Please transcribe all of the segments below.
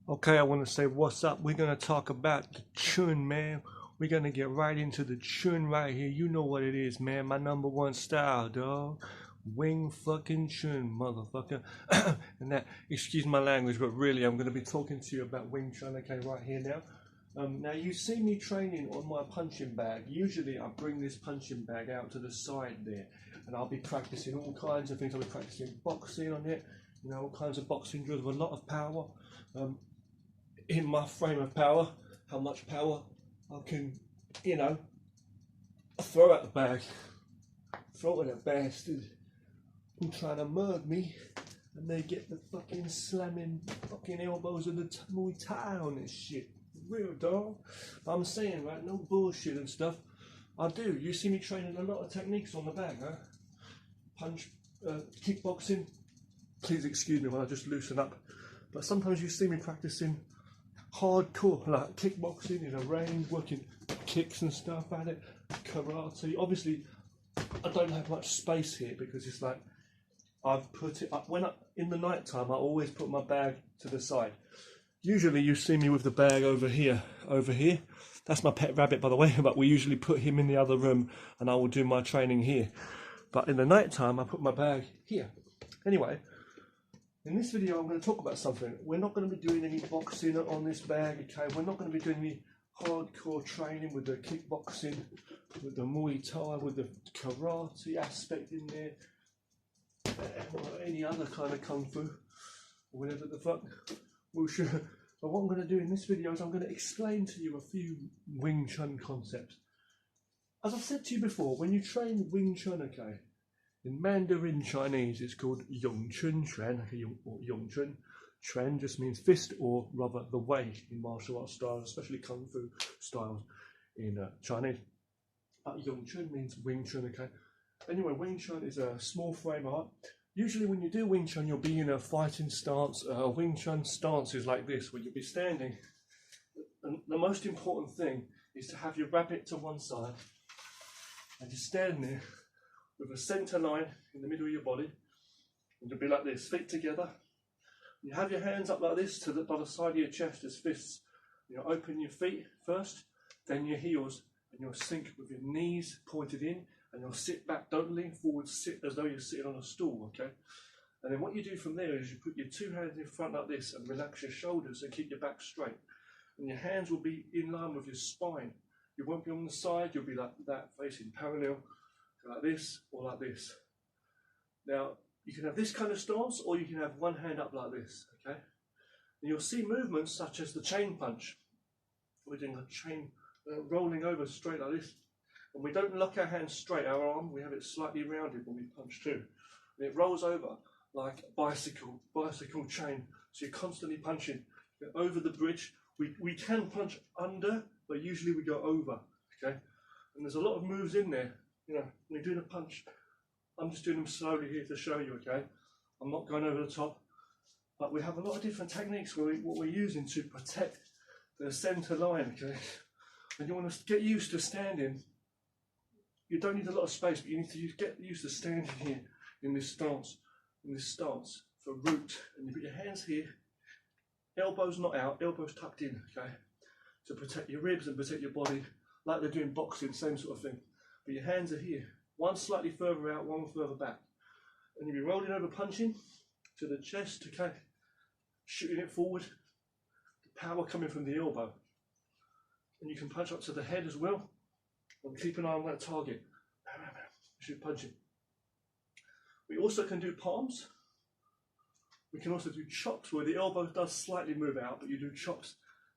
Okay, I want to say what's up. We're going to talk about the Chun, man. We're going to get right into the Chun right here. You know what it is, man. My number one style, dog. Wing fucking Chun, motherfucker. And that, excuse my language, but really, I'm going to be talking to you about Wing Chun, okay, right here now. Now, you see me training on my punching bag. Usually, I bring this punching bag out to the side there, and I'll be practicing all kinds of things. I'll be practicing boxing on it, you know, all kinds of boxing drills with a lot of power. In my frame of power, how much power I can, you know, throw at the bag, throw at a bastard who trying to murk me, and they get the fucking slamming fucking elbows of the Muay Thai on this shit. Real dog. I'm saying, right, no bullshit and stuff. I do. You see me training a lot of techniques on the bag, huh? Punch, kickboxing. Please excuse me when I just loosen up. But sometimes you see me practicing hardcore, like kickboxing in a range, working kicks and stuff at it, karate. Obviously, I don't have much space here because it's like I've put it up. In the night time, I always put my bag to the side. Usually, you see me with the bag over here. That's my pet rabbit, by the way. But we usually put him in the other room, and I will do my training here. But in the night time, I put my bag here. Anyway. In this video, I'm going to talk about something. We're not going to be doing any boxing on this bag, okay? We're not going to be doing any hardcore training with the kickboxing, with the Muay Thai, with the karate aspect in there, or any other kind of kung fu, or whatever the fuck. Well, sure. But what I'm going to do in this video is I'm going to explain to you a few Wing Chun concepts. As I've said to you before, when you train Wing Chun, okay, in Mandarin Chinese, it's called Yong Chun Quan, or Yong Chun. Quan just means fist, or rather the way in martial arts styles, especially kung fu styles in Chinese. But Yong Chun means Wing Chun, okay? Anyway, Wing Chun is a small frame art. Usually when you do Wing Chun, you'll be in a fighting stance. A Wing Chun stance is like this, where you'll be standing. And the most important thing is to have your rabbit to one side and just stand there with a centre line in the middle of your body, and you'll be like this, feet together. You have your hands up like this by the side of your chest as fists. You'll open your feet first, then your heels, and you'll sink with your knees pointed in, and you'll sit back. Don't lean forward, sit as though you're sitting on a stool, okay? And then what you do from there is you put your two hands in front like this and relax your shoulders and keep your back straight. And your hands will be in line with your spine. You won't be on the side, you'll be like that, facing parallel, like this or like this. Now, you can have this kind of stance, or you can have one hand up like this, okay? And you'll see movements such as the chain punch. We're doing a chain rolling over straight like this. And we don't lock our hands straight, our arm, we have it slightly rounded when we punch too. And it rolls over like a bicycle chain. So you're constantly punching. You go over the bridge. We can punch under, but usually we go over, okay? And there's a lot of moves in there. You know, when you're doing a punch, I'm just doing them slowly here to show you, okay? I'm not going over the top, but we have a lot of different techniques what we're using to protect the centre line, okay? And you want to get used to standing. You don't need a lot of space, but you need to get used to standing here in this stance for root. And you put your hands here, elbows not out, elbows tucked in, okay? To protect your ribs and protect your body, like they're doing boxing, same sort of thing. But your hands are here, one slightly further out, one further back. And you'll be rolling over, punching to the chest, okay? Shooting it forward, the power coming from the elbow. And you can punch up to the head as well, and keep an eye on that target. Shoot punching. We also can do palms. We can also do chops, where the elbow does slightly move out, but you do chops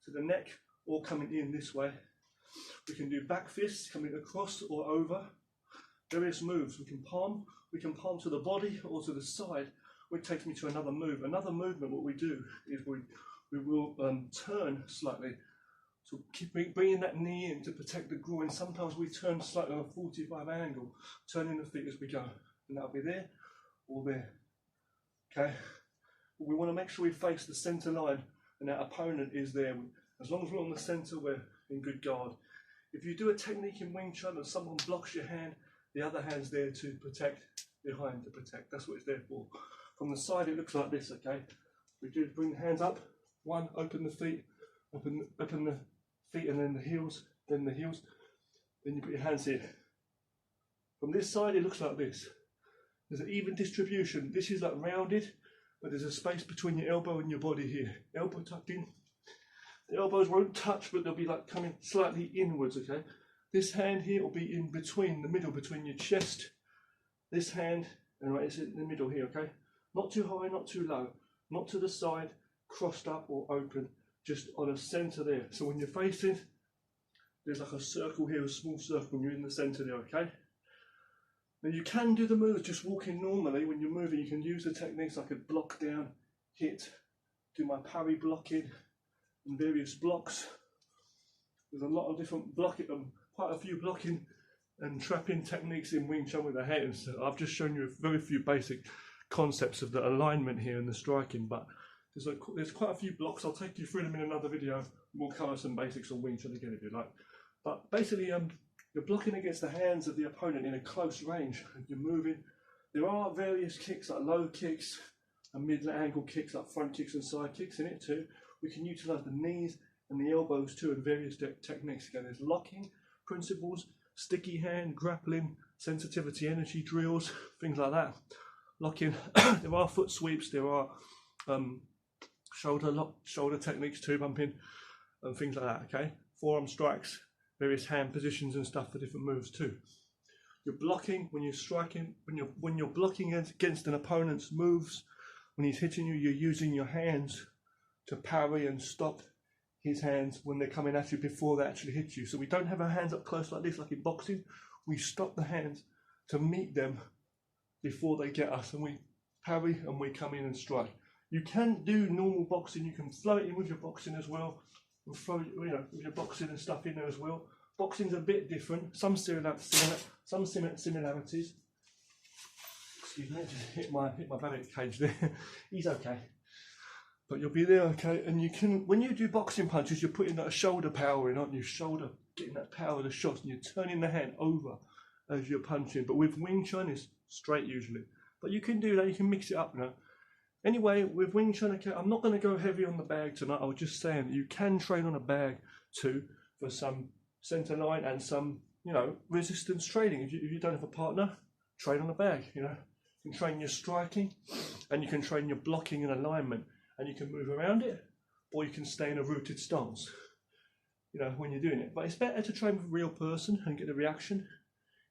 to the neck or coming in this way. We can do back fists coming across or over. Various moves. We can palm to the body or to the side, which takes me to another move. Another movement, what we do is we will turn slightly. So keep bringing that knee in to protect the groin. Sometimes we turn slightly on a 45 angle, turning the feet as we go. And that'll be there or there. Okay? But we want to make sure we face the centre line and our opponent is there. As long as we're on the centre, we're in good guard. If you do a technique in Wing Chun and someone blocks your hand, the other hand's there to protect, behind to protect. That's what it's there for. From the side, it looks like this, okay? We do bring the hands up, One, open the feet, open the feet and then the heels, then the heels. Then you put your hands here. From this side, it looks like this. There's an even distribution. This is like rounded, but there's a space between your elbow and your body here. Elbow tucked in. The elbows won't touch, but they'll be like coming slightly inwards, okay? This hand here will be in between, the middle between your chest. This hand, and right, it's in the middle here, okay? Not too high, not too low. Not to the side, crossed up or open, just on a center there. So when you're facing, there's like a circle here, a small circle, and you're in the center there, okay? Now you can do the moves just walking normally. When you're moving, you can use the techniques like a block down, hit, do my parry blocking, and various blocks. There's a lot of different blocking, quite a few blocking and trapping techniques in Wing Chun with the hands. I've just shown you a very few basic concepts of the alignment here and the striking, but there's quite a few blocks. I'll take you through them in another video. We'll cover some basics on Wing Chun again if you like. But basically, you're blocking against the hands of the opponent in a close range. You're moving. There are various kicks like low kicks and mid-angle kicks, like front kicks and side kicks in it too. We can utilize the knees and the elbows too, and various techniques. Again, there's locking principles, sticky hand, grappling, sensitivity, energy drills, things like that. Locking. There are foot sweeps. There are shoulder techniques too, bumping and things like that. Okay, forearm strikes, various hand positions and stuff for different moves too. You're blocking when you're striking. When you're blocking against an opponent's moves, when he's hitting you, you're using your hands to parry and stop his hands when they're coming at you before they actually hit you. So we don't have our hands up close like this, like in boxing. We stop the hands to meet them before they get us, and we parry and we come in and strike. You can do normal boxing. You can flow it in with your boxing as well, and throw, with your boxing and stuff in there as well. Boxing's a bit different. Some similarities. Excuse me, I just hit my rabbit cage there. He's okay. But you'll be there, okay, and you can, when you do boxing punches, you're putting that shoulder power in, aren't you? Shoulder, getting that power of the shots, and you're turning the hand over as you're punching. But with Wing Chun, it's straight usually. But you can do that, you can mix it up now. Anyway, with Wing Chun, okay, I'm not going to go heavy on the bag tonight. I was just saying you can train on a bag too for some center line and some, resistance training. If you don't have a partner, train on a bag, You can train your striking, and you can train your blocking and alignment. And you can move around it, or you can stay in a rooted stance, when you're doing it. But it's better to train with a real person and get the reaction.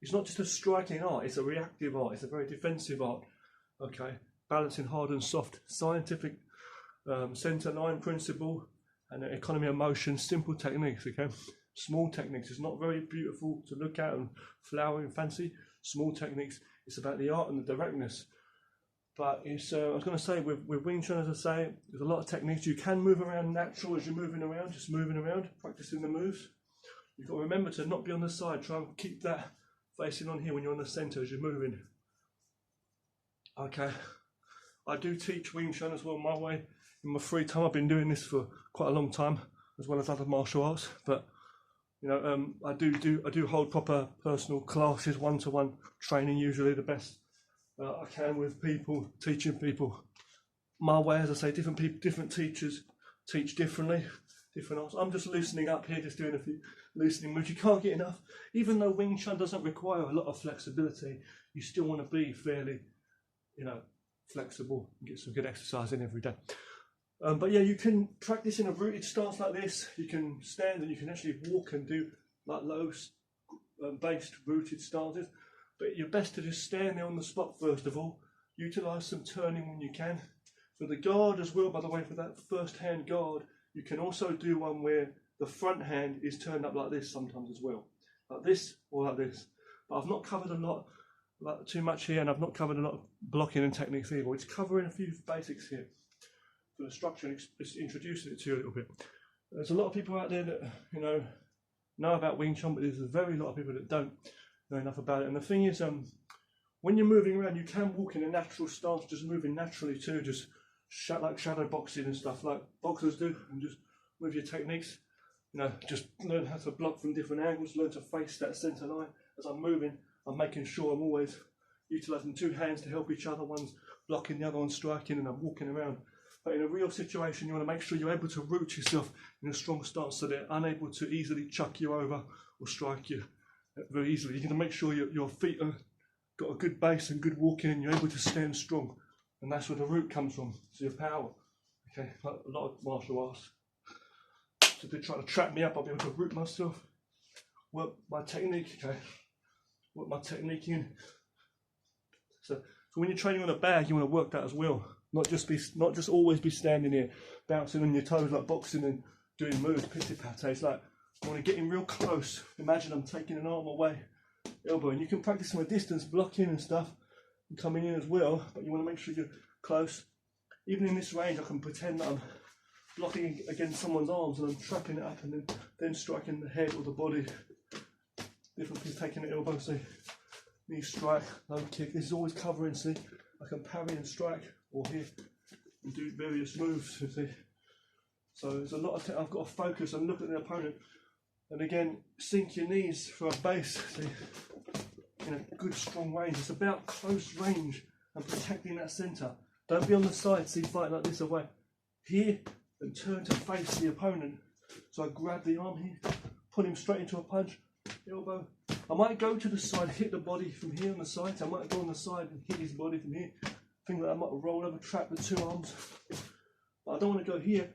It's not just a striking art, it's a reactive art. It's a very defensive art, okay? Balancing hard and soft, scientific center line principle and economy of motion, simple techniques, okay? Small techniques. It's not very beautiful to look at and flowery and fancy. Small techniques. It's about the art and the directness. But it's, I was going to say, with Wing Chun, as I say, there's a lot of techniques. You can move around natural as you're moving around, just moving around, practicing the moves. You've got to remember to not be on the side. Try and keep that facing on here when you're on the centre as you're moving. Okay. I do teach Wing Chun as well my way. In my free time, I've been doing this for quite a long time, as well as other martial arts. But, I do hold proper personal classes, one-to-one training, usually the best I can with people, teaching people my way. As I say, different people, different teachers teach differently, different arts. I'm just loosening up here, just doing a few loosening moves. You can't get enough. Even though Wing Chun doesn't require a lot of flexibility, you still want to be fairly, flexible and get some good exercise in every day. But yeah, you can practice in a rooted stance like this. You can stand and you can actually walk and do like low based rooted stances. But you're best to just stand there on the spot first of all. Utilise some turning when you can. For the guard as well, by the way, for that first hand guard, you can also do one where the front hand is turned up like this sometimes as well. Like this or like this. But I've not covered a lot, too much here, and I've not covered a lot of blocking and techniques either. It's covering a few basics here for the structure and just introducing it to you a little bit. There's a lot of people out there that, know about Wing Chun, but there's a very lot of people that don't know enough about it. And the thing is, when you're moving around, you can walk in a natural stance, just moving naturally too, just like shadow boxing and stuff like boxers do, and just move your techniques. Just learn how to block from different angles, learn to face that center line. As I'm moving, I'm making sure I'm always utilising two hands to help each other. One's blocking, the other one's striking, and I'm walking around But in a real situation, you want to make sure you're able to root yourself in a strong stance so they're unable to easily chuck you over or strike you very easily. You're going to make sure your feet have got a good base and good walking and you're able to stand strong. And that's where the root comes from, it's your power. Okay, like a lot of martial arts. So if they try to trap me up, I'll be able to root myself, work my technique, okay, work my technique in. So when you're training on a bag, you want to work that as well. Not just always be standing here, bouncing on your toes like boxing and doing moves, pity pate. It's like, I want to get in real close. Imagine I'm taking an arm away, elbow, and you can practice from a distance, blocking and stuff, and coming in as well, but you want to make sure you're close. Even in this range, I can pretend that I'm blocking against someone's arms and I'm trapping it up and then striking the head or the body. Different things, taking the elbow, see, knee strike, low kick. This is always covering, see. I can parry and strike, or here, and do various moves, you see. So there's a lot of I've got to focus and look at the opponent. And again, sink your knees for a base, see, in a good strong range. It's about close range and protecting that centre. Don't be on the side, see, fight like this away. Here, and turn to face the opponent. So I grab the arm here, pull him straight into a punch, elbow. I might go to the side, hit the body from here on the side. I might go on the side and hit his body from here. Things like that, I might roll over, trap the two arms. But I don't want to go here,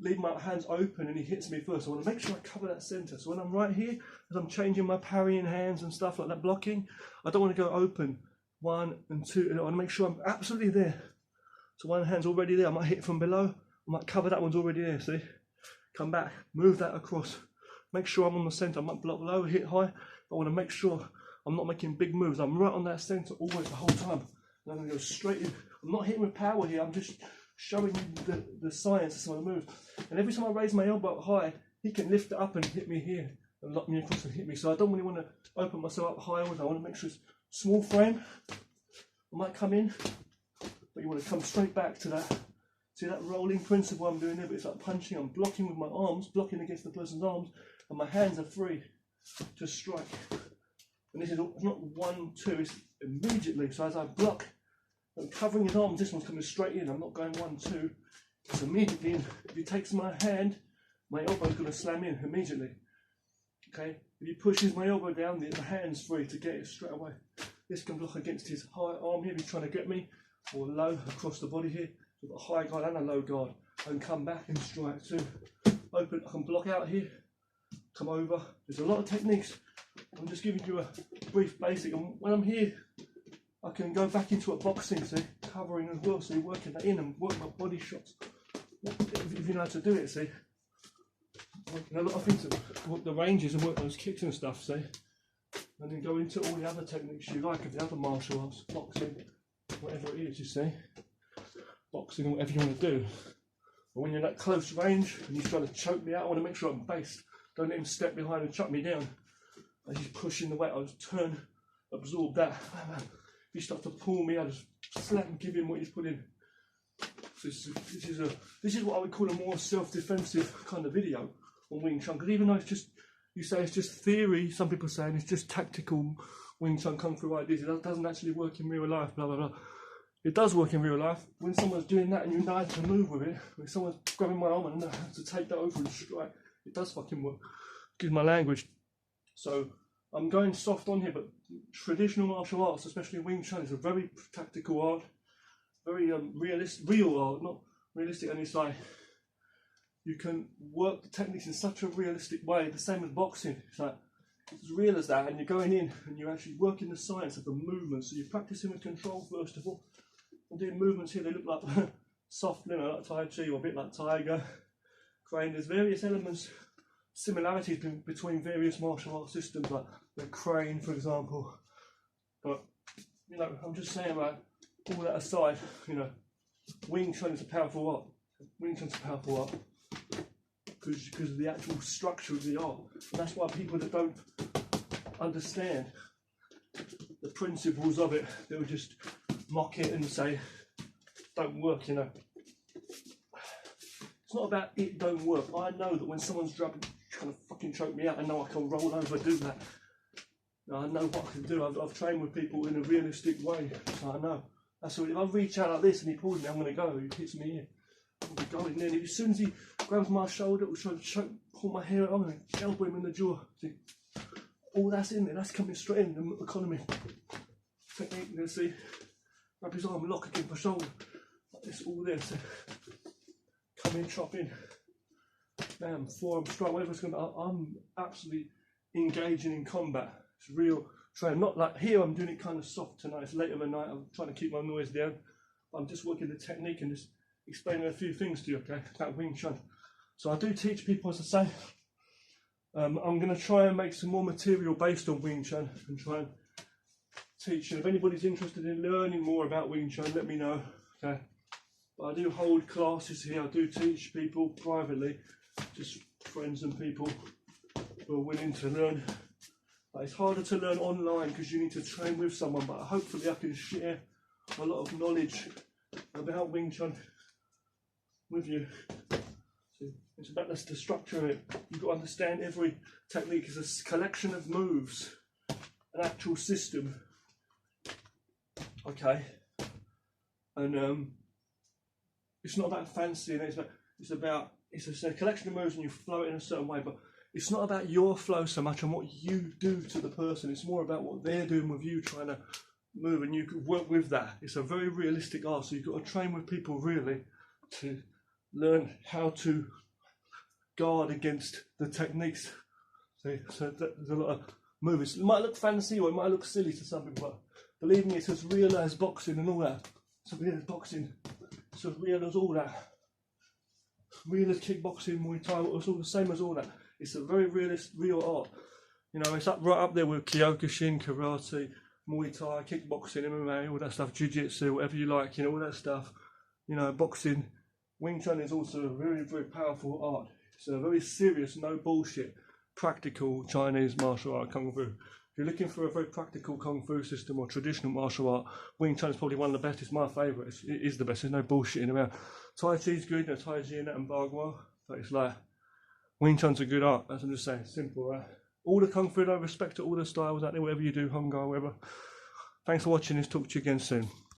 leave my hands open and he hits me first. I want to make sure I cover that centre. So when I'm right here, as I'm changing my parrying hands and stuff like that, blocking, I don't want to go open, 1 and 2. I want to make sure I'm absolutely there. So one hand's already there. I might hit from below. I might cover that one's already there, see? Come back, move that across. Make sure I'm on the centre. I might block low, hit high. I want to make sure I'm not making big moves. I'm right on that centre always the whole time. And I'm going to go straight in. I'm not hitting with power here. I'm just showing you the science of some of the moves. And every time I raise my elbow high, he can lift it up and hit me here and lock me across and hit me. So I don't really want to open myself up high. I want to make sure it's small frame. I might come in, but you want to come straight back to that. See that rolling principle I'm doing there, but it's like punching. I'm blocking with my arms, blocking against the person's arms, and my hands are free to strike. And this is not 1, 2, it's immediately. So as I block, I'm covering his arms, this one's coming straight in. I'm not going 1, 2. It's immediately in. If he takes my hand, my elbow's going to slam in immediately. Okay? If he pushes my elbow down, the hand's free to get it straight away. This can block against his high arm here if he's trying to get me, or low across the body here. So I've got a high guard and a low guard. I can come back and strike too. Open, I can block out here, come over. There's a lot of techniques. I'm just giving you a brief basic. And when I'm here, I can go back into a boxing, see, covering as well, so you're working that in and work my body shots. If you know how to do it, see. Working a lot of things, work the ranges and work those kicks and stuff, see. And then go into all the other techniques you like of the other martial arts, boxing, whatever it is, you see. Boxing or whatever you want to do. But when you're at close range and he's trying to choke me out, I want to make sure I'm based. Don't let him step behind and chuck me down. As he's pushing the weight, I'll just turn, absorb that. If he starts to pull me, I'll just slam, give him what he's put in. So this is what I would call a more self-defensive kind of video on Wing Chun. Because even though it's just, you say it's just theory, some people are saying it's just tactical Wing Chun Kung Fu ideas. It doesn't actually work in real life, blah, blah, blah. It does work in real life. When someone's doing that and you know how to move with it, when someone's grabbing my arm and I know how to take that over and strike, it does fucking work. Excuse my language. So I'm going soft on here, but traditional martial arts, especially Wing Chun, is a very tactical art, very real art, not realistic. And it's like you can work the techniques in such a realistic way, the same as boxing. It's like it's as real as that, and you're going in and you're actually working the science of the movement. So you're practicing with control first of all. I'm doing movements here, they look like soft, you know, like Tai Chi or a bit like Tiger, Crane. There's various elements, similarities between various martial arts systems, like the Crane, for example. But, you know, I'm just saying, like, all that aside, you know, Wing Chun is a powerful art. Wing Chun's a powerful art because of the actual structure of the art. And that's why people that don't understand the principles of it, they'll just mock it and say, don't work, you know. It's not about it don't work. I know that when someone's trying to fucking choke me out, I know I can roll over, do that. I know what I can do. I've trained with people in a realistic way, so I know. That's what, if I reach out like this and he pulls me, I'm going to go. He hits me here. I'll be going then. As soon as he grabs my shoulder, he'll try to pull my hair out, I'm going to elbow him in the jaw. See? All that's in there, that's coming straight in the economy technique. You see? Grab his arm, lock against my shoulder. Like this, all there. So come in, chop in. Bam, forearm strike, whatever it's going to be. I'm absolutely engaging in combat. It's real training. Not like here, I'm doing it kind of soft tonight. It's late in the night, I'm trying to keep my noise down. I'm just working the technique and just explaining a few things to you, okay, about Wing Chun. So I do teach people, as I say. I'm going to try and make some more material based on Wing Chun and try and teach. And if anybody's interested in learning more about Wing Chun, let me know, okay. But I do hold classes here. I do teach people privately, just friends and people who are willing to learn. But it's harder to learn online because you need to train with someone, but hopefully I can share a lot of knowledge about Wing Chun with you. So it's about the structure of it. You've got to understand every technique is a collection of moves, an actual system. Okay. And it's not about fancying it, it's a collection of moves and you flow it in a certain way, but it's not about your flow so much and what you do to the person. It's more about what they're doing with you, trying to move, and you can work with that. It's a very realistic art, so you've got to train with people really to learn how to guard against the techniques. So there's a lot of movies. It might look fancy or it might look silly to some people, but believe me, it's as real as boxing and all that. It's as real as boxing. It's as real as all that. Real as kickboxing, Muay Thai, it's all the same as all that. It's a very real art. You know, it's right up there with Kyokushin, karate, Muay Thai, kickboxing, MMA, all that stuff, jiu-jitsu, whatever you like, you know, all that stuff. You know, boxing. Wing Chun is also a very, very powerful art. It's a very serious, no bullshit, practical Chinese martial art, Kung Fu. If you're looking for a very practical Kung Fu system or traditional martial art, Wing Chun is probably one of the best. It's my favourite. It is the best. There's no bullshitting around. Tai Chi's good, you know, Tai Chi and that and Bagua, but it's like, Wing Chun's a good art. That's what I'm just saying. Simple, right? All the Kung Fu, I respect to all the styles out there, whatever you do, Hung Gar, whatever. Thanks for watching this. Talk to you again soon.